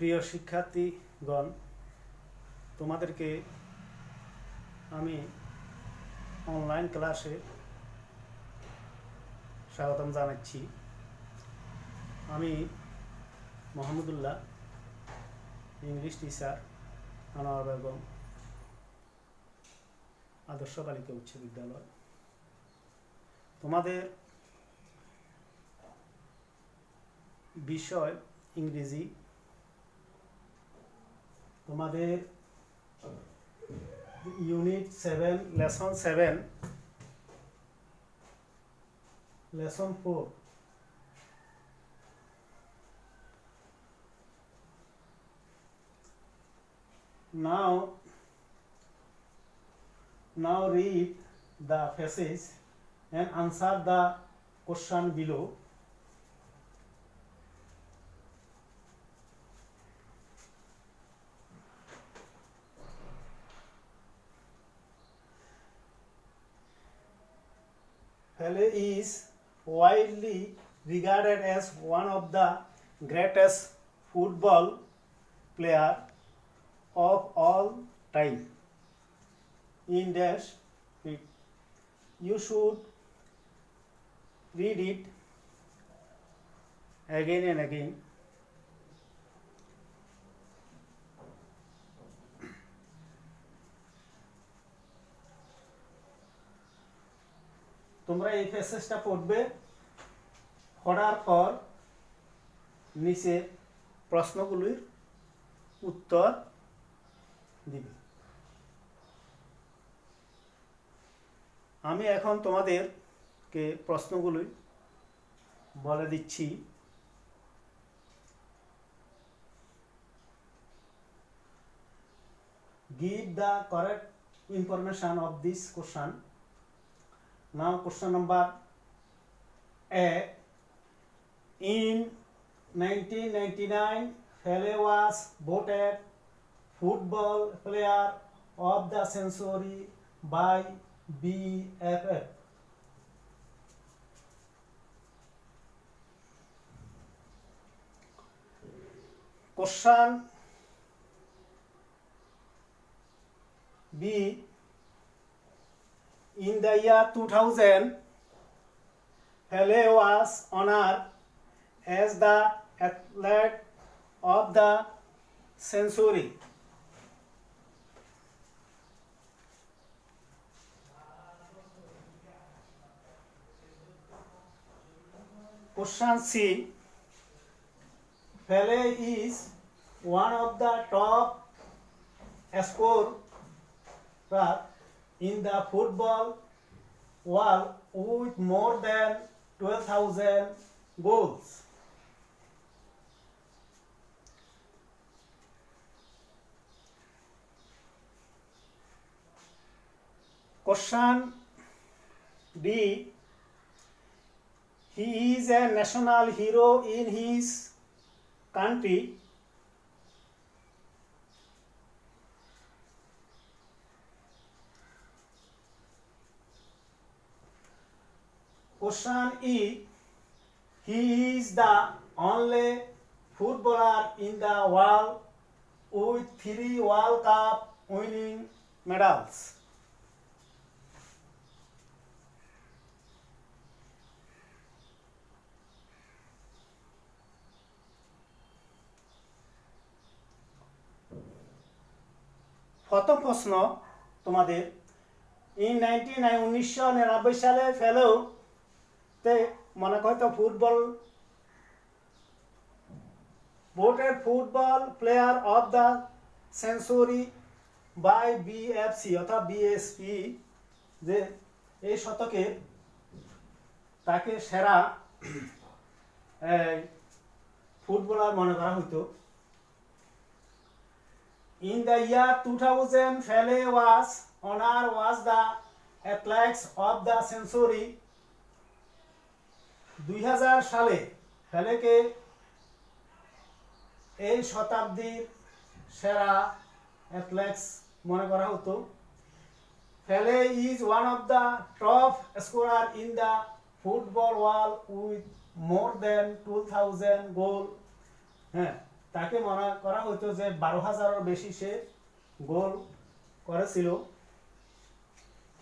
প্রিয় শিক্ষার্থীগণ, তোমাদেরকে আমি অনলাইন ক্লাসে স্বাগতম জানাচ্ছি। আমি মোহাম্মদুল্লাহ, ইংলিশ টিচার, আনোয়ার বেগম আদর্শ বালিকা উচ্চ বিদ্যালয়। তোমাদের বিষয় ইংরেজি। তোমাদের unit 7 lesson 7 lesson 4 now read the passage and answer the question below. Pele is widely regarded as one of the greatest football player of all time. In dash it, you should read it again and again. তোমরা এই প্যাসেজটা পড়বে, পড়ার পর নিচে প্রশ্নগুলির উত্তর দিবে। আমি এখন তোমাদেরকে প্রশ্নগুলি বলে দিচ্ছি। Give the correct information of this question. Now question number A. In 1999, Pele was voted Football Player of the Century by BFF. Question B. In the year 2000, Pele was honored as the athlete of the century. Question C. Pele is one of the top scorers in the football world with more than 12,000 goals. Question D. He is a national hero in his country. Question E. He is the only footballer in the world with 3 World Cup winning medals. প্রথম প্রশ্ন তোমাদের, in 1999 সালে ফেলেতে মনে হয়তো football voted football player of the century by BFC অর্থাৎ BSP, যে এই শতকে তাকে সেরা ফুটবলার মনে করা হতো। In the year 2000, Pele was honored as the athlete of the century. 2000 সালে ফেলেকে এই শতাব্দীর সেরা অ্যাথলেটস মনে করা হতো। Pele is one of the top scorer in the football world with more than 2,000 goal. হ্যাঁ, তাকে মনে করা হতো যে 12,000-এর বেশি সে গোল করেছিল।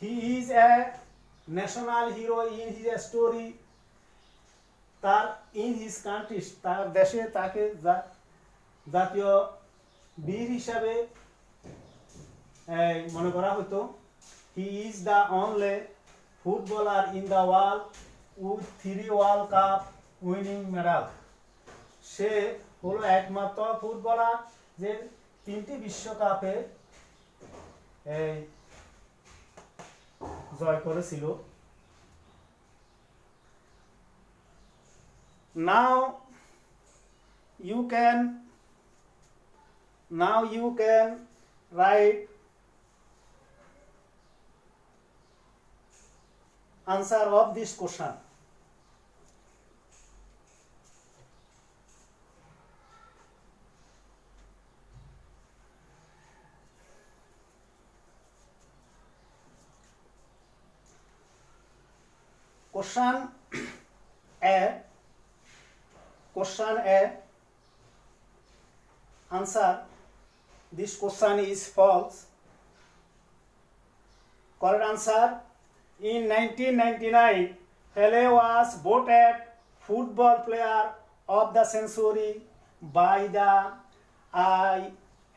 He is a national hero in his story, তার ইন হিজ কান্ট্রি, তার দেশে তাকে জাতীয় বীর হিসাবে মনে করা হতো। He is the only footballer in the world with 3 world cup winning medal, সে হলো একমাত্র ফুটবলার যে 3টি বিশ্বকাপে জয় করেছিল। Now you can write answer of this question. Question A. Answer. This question is false. Correct answer. In 1999, Pele was voted Football Player of the Century by the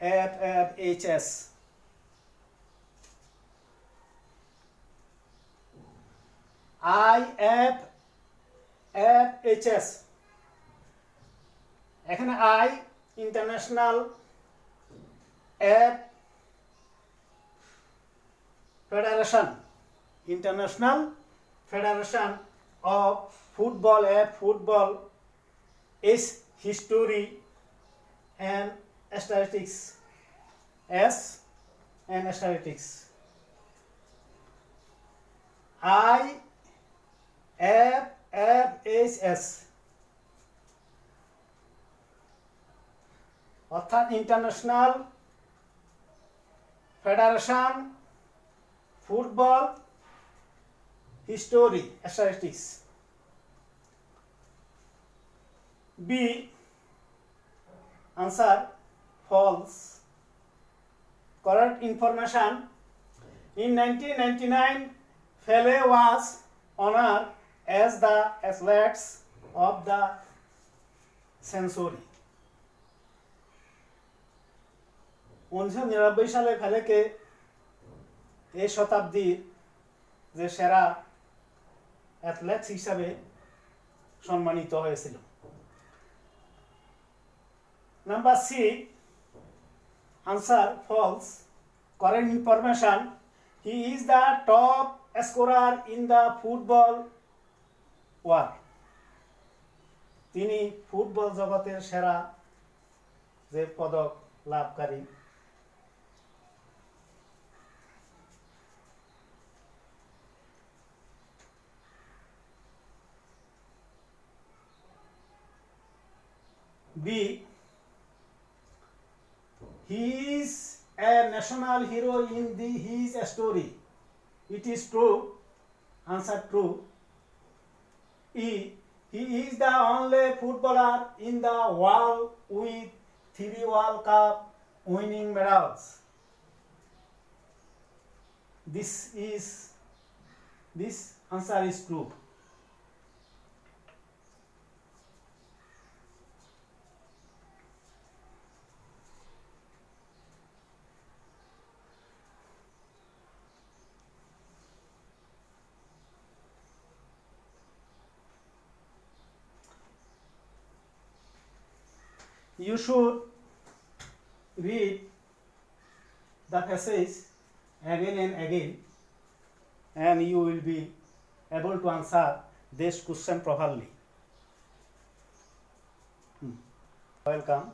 IFFHS. IFFHS. এখানে I International Federation of football football is history and statistics IFFHS অর্থাৎ International Federation football history statistics. B answer false. Correct information. In 1999, Pele was honored as the athlete of the century. 1999 সালে ফেলেকে এই শতাব্দীর যে সেরা athlete হিসাবে সম্মানিত হয়েছিল। Number C answer false. Correct information. He is the top scorer in the football world. তিনি football জগতের সেরা যে পদক লাভকারী। B. He is a national hero in his story. It is true. Answer true. E. He is the only footballer in the world with 3 World Cup winning medals. This answer is true. You should read the passage again and again, and you will be able to answer this question properly. Welcome.